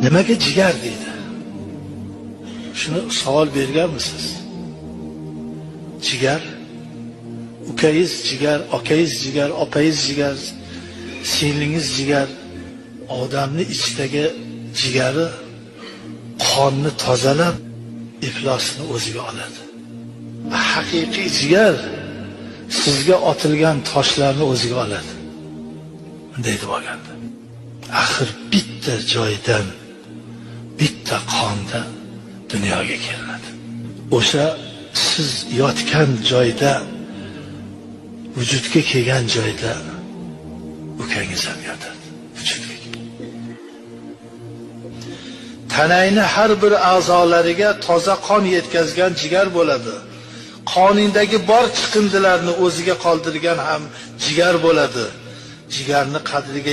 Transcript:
Nimaga jigar deydi? Shuni savol berganmisiz? Jigar, ukayingiz jigar, akayingiz jigar, opayingiz jigar, singlingiz jigar. Odamni ichidagi jigari qonni tozalab, iflosni o'ziga oladi. Haqiqiy jigar sizga otilgan toshlarni o'ziga oladi. Bunday deb olganda. Axir bitta joydan, bitta qonda dunyoga kelinadi. O'sha siz yotgan joyda, vujudga kelgan joyda ukangiz ham yotadi. Vujudga. Tanangni har bir a'zolariga toza qon yetkazgan jigar bo'ladi. Qoningdagi bor chiqindilarni o'ziga qoldirgan ham jigar bo'ladi. Jigarni qadriga